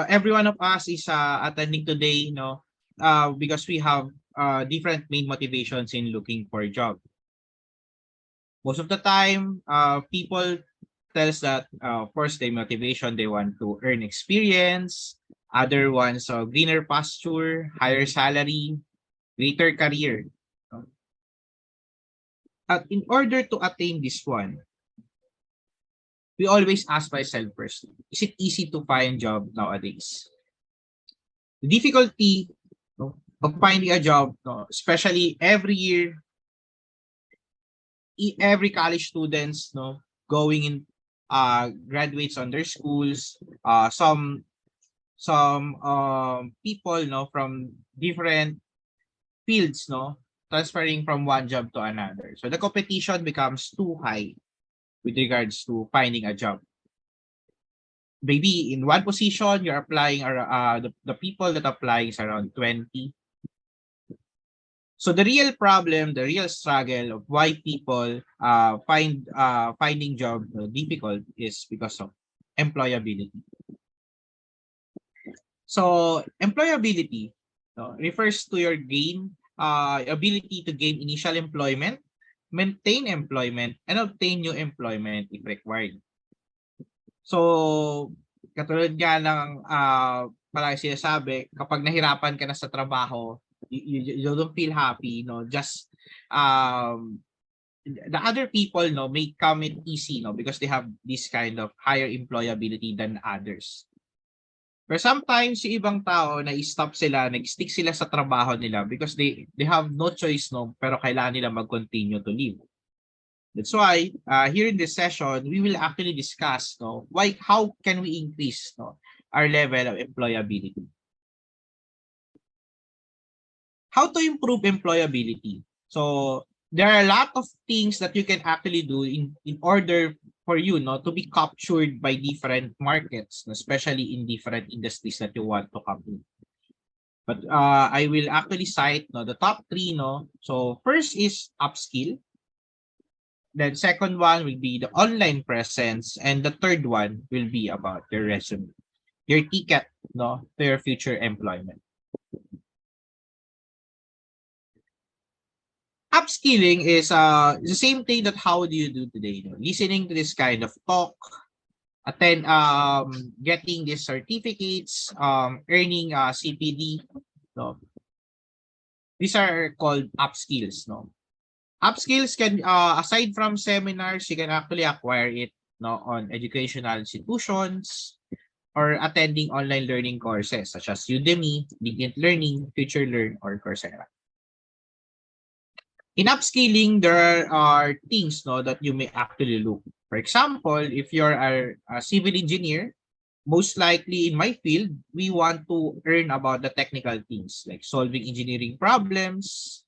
every one of us is attending today, because we have different main motivations in looking for a job. Most of the time, people tells that first their motivation, they want to earn experience. Other ones, greener pasture, higher salary, greater career. At in order to attain this one, we always ask ourselves first, is it easy to find job nowadays? The difficulty, of finding a job, especially every year, every college students, going in, graduates on their schools, some people, from different fields, transferring from one job to another. So the competition becomes too high with regards to finding a job. Maybe in one position, you're applying, the people that apply is around 20. So the real problem, the real struggle of why people finding job difficult is because of employability. So employability, refers to your ability to gain initial employment, maintain employment, and obtain new employment if required. So katulad nga ng palagi sinasabi, kapag nahirapan ka na sa trabaho, you don't feel happy, just the other people, may come it easy, because they have this kind of higher employability than others. Pero sometimes yung ibang tao na-stop sila, nag-stick sila sa trabaho nila because they have no choice, pero kailangan nila mag-continue to live. That's why here in this session, we will actually discuss how can we increase our level of employability. How to improve employability? So there are a lot of things that you can actually do in order for you to be captured by different markets, especially in different industries that you want to come in. But I will actually cite the top 3. So first is upskill. Then second one will be the online presence, and the third one will be about your resume, your ticket to your future employment. Upskilling is the same thing that how do you do today? Listening to this kind of talk, getting these certificates, earning CPD. These are called upskills. Upskills can, aside from seminars, you can actually acquire it on educational institutions or attending online learning courses such as Udemy, LinkedIn Learning, Future Learn, or Coursera. In upskilling, there are things that you may actually look. For example, if you're a civil engineer, most likely in my field, we want to learn about the technical things like solving engineering problems,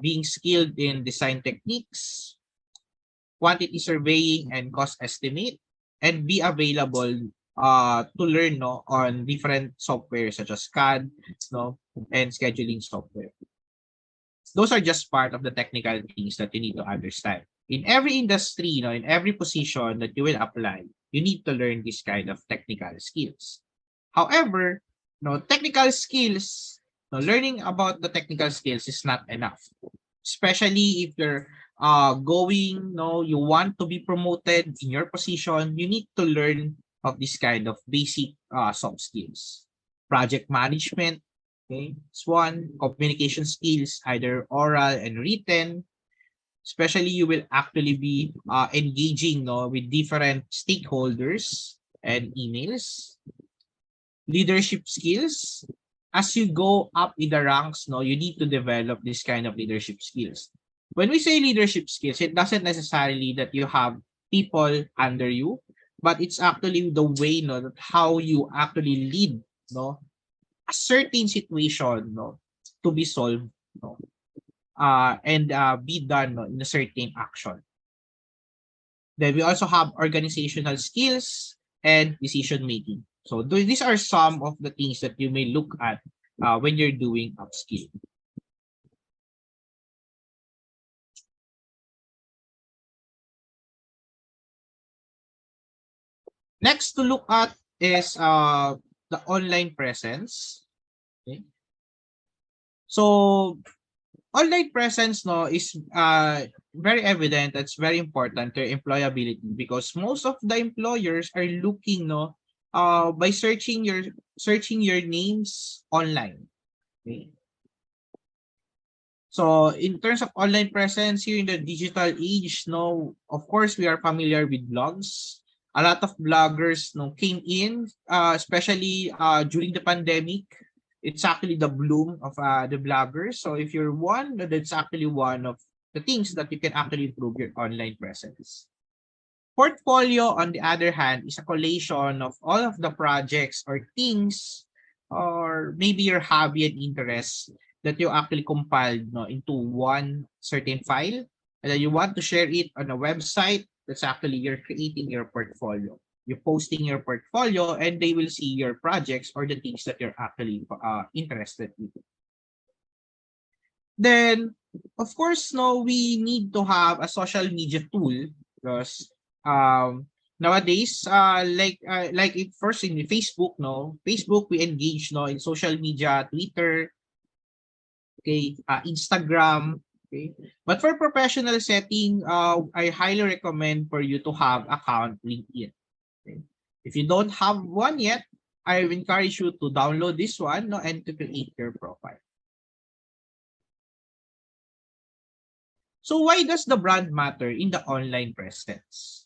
being skilled in design techniques, quantity surveying and cost estimate, and be available to learn on different software such as CAD and scheduling software. Those are just part of the technical things that you need to understand. In every industry, in every position that you will apply, you need to learn this kind of technical skills. However, technical skills, learning about the technical skills is not enough. Especially if you're you want to be promoted in your position, you need to learn of this kind of basic soft skills. Project management, okay, it's one. Communication skills, either oral and written. Especially you will actually be engaging with different stakeholders and emails. Leadership skills. As you go up in the ranks, you need to develop this kind of leadership skills. When we say leadership skills, it doesn't necessarily that you have people under you, but it's actually the way how you actually lead a certain situation to be solved and be done in a certain action. Then we also have organizational skills and decision making. So these are some of the things that you may look at when you're doing upskilling. Next to look at is the online presence. Okay? So online presence no is very evident. That's very important to employability because most of the employers are looking no by searching your names online. Okay? So in terms of online presence here in the digital age, no, of course we are familiar with blogs. A lot of bloggers no came in, especially during the pandemic. It's actually the bloom of the bloggers. So if you're one, that's actually one of the things that you can actually improve your online presence. Portfolio, on the other hand, is a collation of all of the projects or things or maybe your hobby and interests that you actually compiled no, into one certain file and then you want to share it on a website. That's actually you're creating your portfolio. You're posting your portfolio and they will see your projects or the things that you're actually interested in. Then, of course, no, we need to have a social media tool because nowadays, like it first in the Facebook, no, Facebook we engage no in social media, Twitter, okay, Instagram, okay. But for professional setting, I highly recommend for you to have account LinkedIn. Okay? If you don't have one yet, I encourage you to download this one no, and to create your profile. So why does the brand matter in the online presence?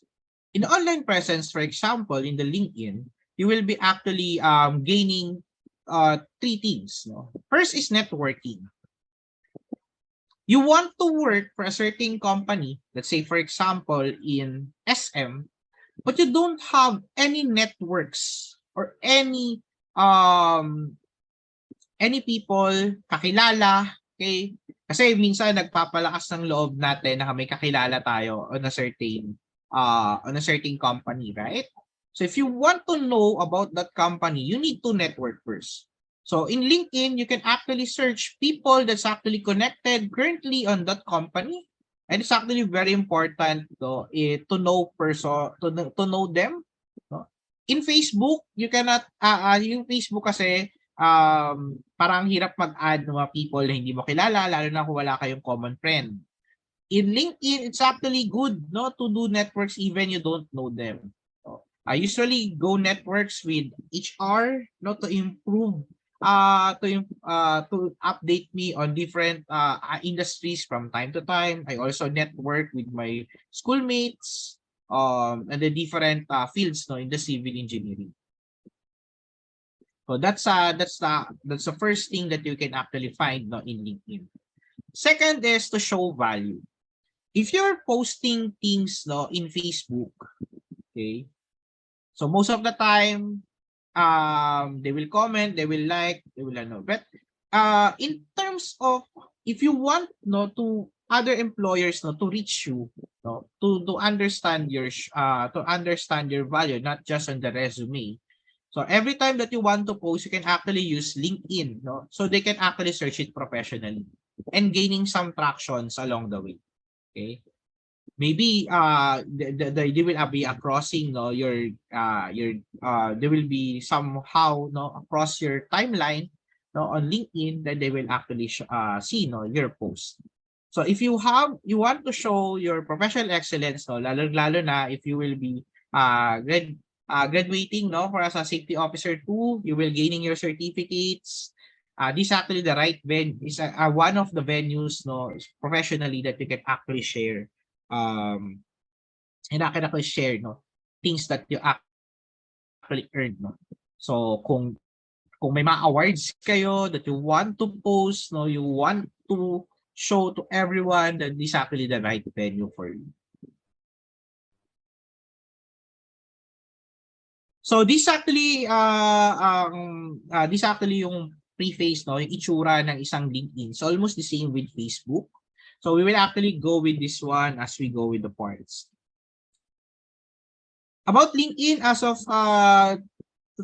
In the online presence, for example, in the LinkedIn, you will be actually gaining three things. No? First is networking. You want to work for a certain company, let's say for example in SM, but you don't have any networks or any people kakilala, okay? Kasi minsan nagpapalakas ng loob natin na may kakilala tayo on a certain company, right? So if you want to know about that company, you need to network first. So in LinkedIn, you can actually search people that's actually connected currently on that company. And it's actually very important to know to know them. No? In Facebook, you cannot yung Facebook kasi parang hirap mag-add ng mga people na hindi mo kilala lalo na kung wala kayong common friend. In LinkedIn, it's actually good no to do networks even you don't know them. So, I usually go networks with HR no to improve to update me on different industries from time to time. I also network with my schoolmates and the different fields no in the civil engineering. So that's the first thing that you can actually find no in LinkedIn. Second is to show value. If you're posting things no in Facebook, okay, so most of the time they will comment, they will like, they will know. But in terms of if you want no to other employers no to reach you no to understand your value not just on the resume. So every time that you want to post, you can actually use LinkedIn no so they can actually search it professionally and gaining some tractions along the way. Okay? Maybe they will be a crossing no there will be somehow no across your timeline no on LinkedIn that they will actually see no your post. So if you want to show your professional excellence no lalo na if you will be graduating no for as a safety officer 2, you will gaining your certificates. This actually the right is one of the venues no professionally that you can actually share and I can actually share no things that you actually earned no. So kung may mga awards kayo that you want to post no you want to show to everyone, that this is actually the right venue for you. So this actually yung preface no yung itsura ng isang LinkedIn. It's almost the same with Facebook. So we will actually go with this one as we go with the parts. About LinkedIn, as of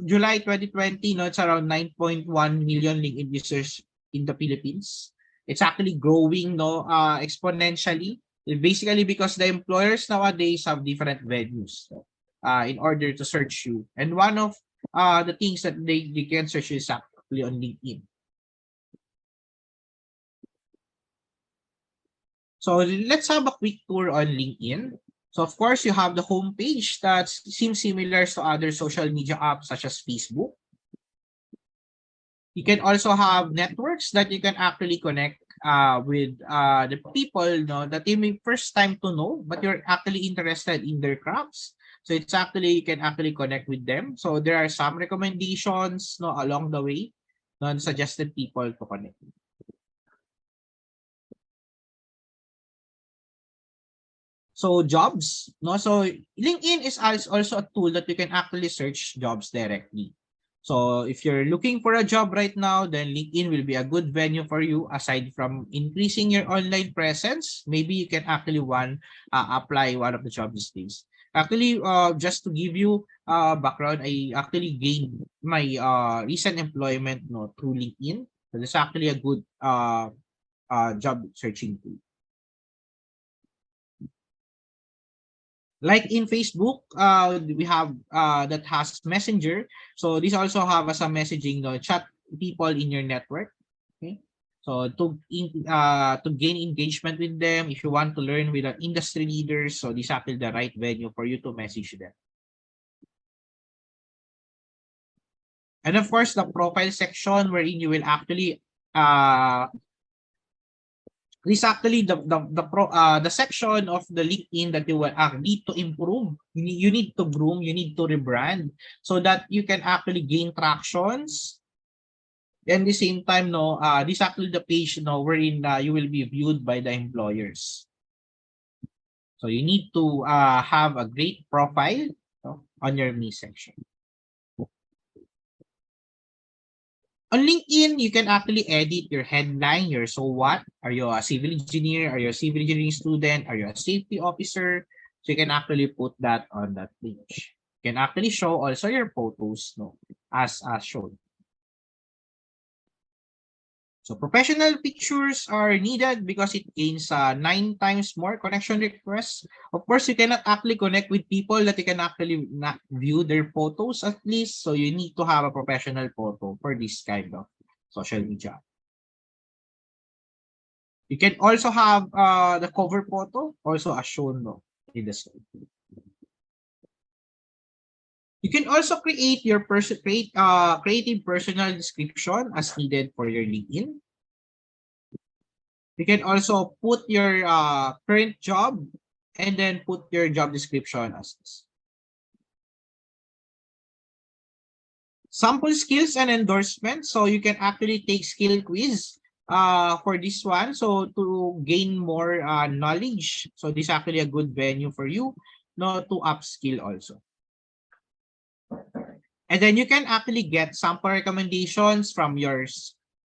July 2020, no, it's around 9.1 million LinkedIn users in the Philippines. It's actually growing no exponentially. Basically because the employers nowadays have different venues in order to search you. And one of the things that they can search is actually on LinkedIn. So let's have a quick tour on LinkedIn. So of course, you have the homepage that seems similar to other social media apps such as Facebook. You can also have networks that you can actually connect with the people, that you may first time to know, but you're actually interested in their crafts. So it's actually, you can actually connect with them. So there are some recommendations, along the way, suggested people to connect. So jobs, so LinkedIn is also a tool that you can actually search jobs directly. So if you're looking for a job right now, then LinkedIn will be a good venue for you. Aside from increasing your online presence, maybe you can actually apply one of the job listings. Actually, just to give you background, I actually gained my recent employment through LinkedIn. So it's actually a good job searching tool. Like in Facebook, we have that has Messenger. So this also have as a messaging, chat people in your network. Okay. So to gain engagement with them, if you want to learn with an industry leaders, so this is actually the right venue for you to message them. And of course, the profile section wherein you will actually this actually the section of the LinkedIn that you will need to improve. You need to groom, you need to rebrand so that you can actually gain tractions. And the same time, this actually the page, wherein you will be viewed by the employers. So you need to have a great profile, on your me section. On LinkedIn, you can actually edit your headline, your so what. Are you a civil engineer? Are you a civil engineering student? Are you a safety officer? So you can actually put that on that page. You can actually show also your photos, as shown. So professional pictures are needed because it gains 9 times more connection requests. Of course, you cannot actually connect with people that you can actually not view their photos at least. So you need to have a professional photo for this kind of social media. You can also have the cover photo also as shown, in the slide. You can also create your creative personal description as needed for your LinkedIn. You can also put your current job and then put your job description as this. Sample skills and endorsement. So you can actually take skill quiz for this one. So to gain more knowledge. So this is actually a good venue for you, to upskill also. And then you can actually get sample recommendations from your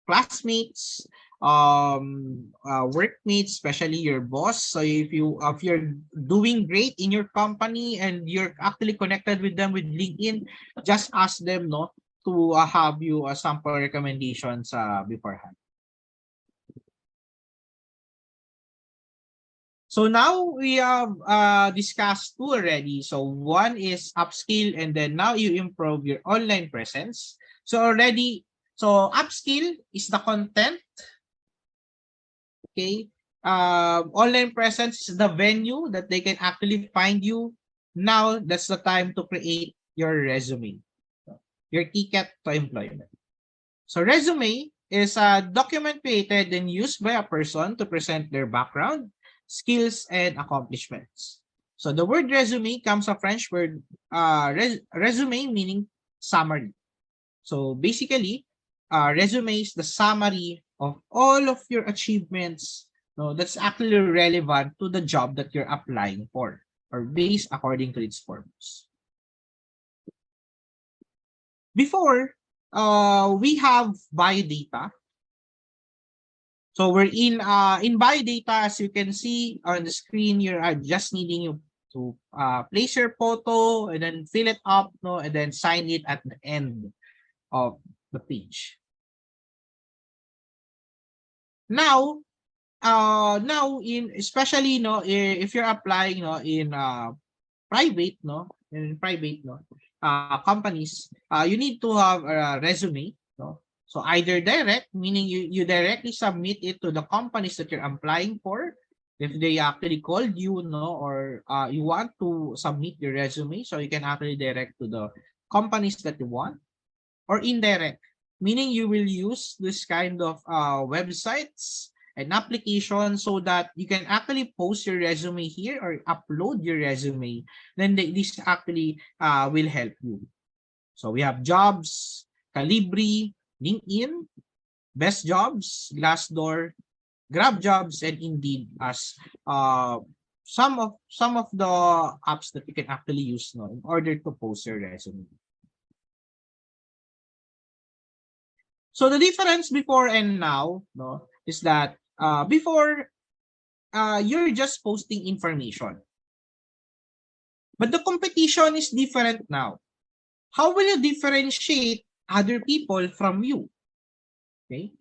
classmates, workmates, especially your boss. So if you're doing great in your company and you're actually connected with them with LinkedIn, just ask them, to have you sample recommendations beforehand. So now we have discussed two already. So one is upskill, and then now you improve your online presence. So upskill is the content. Okay. Online presence is the venue that they can actually find you. Now that's the time to create your resume, your ticket to employment. So resume is a document created and used by a person to present their background, skills, and accomplishments. So the word resume comes from French word resume, meaning summary. So basically, resume is the summary of all of your achievements, that's actually relevant to the job that you're applying for, or based according to its purpose. Before, we have biodata. So we're in biodata, as you can see on the screen, you're just needing you to place your photo and then fill it up, and then sign it at the end of the page. Now, in especially if you're applying in private, companies, you need to have a resume. No? So either direct, meaning you directly submit it to the companies that you're applying for. If they actually called you, no, or you want to submit your resume, so you can actually direct to the companies that you want, or indirect, meaning you will use this kind of websites and application so that you can actually post your resume here or upload your resume. Then this actually will help you. So we have Jobs, Calibri, LinkedIn, Best Jobs, Glassdoor, Grab Jobs, and Indeed as some of the apps that you can actually use, no, in order to post your resume. So the difference before and now, no, is that before you're just posting information, but the competition is different now. How will you differentiate other people from you? Okay.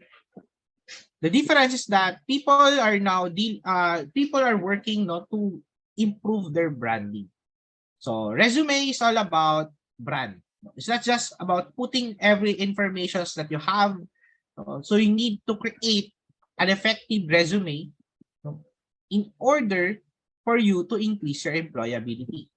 The difference is that people are now people are working, no, to improve their branding. So resume is all about brand. It's not just about putting every information that you have. So you need to create an effective resume, no, in order for you to increase your employability.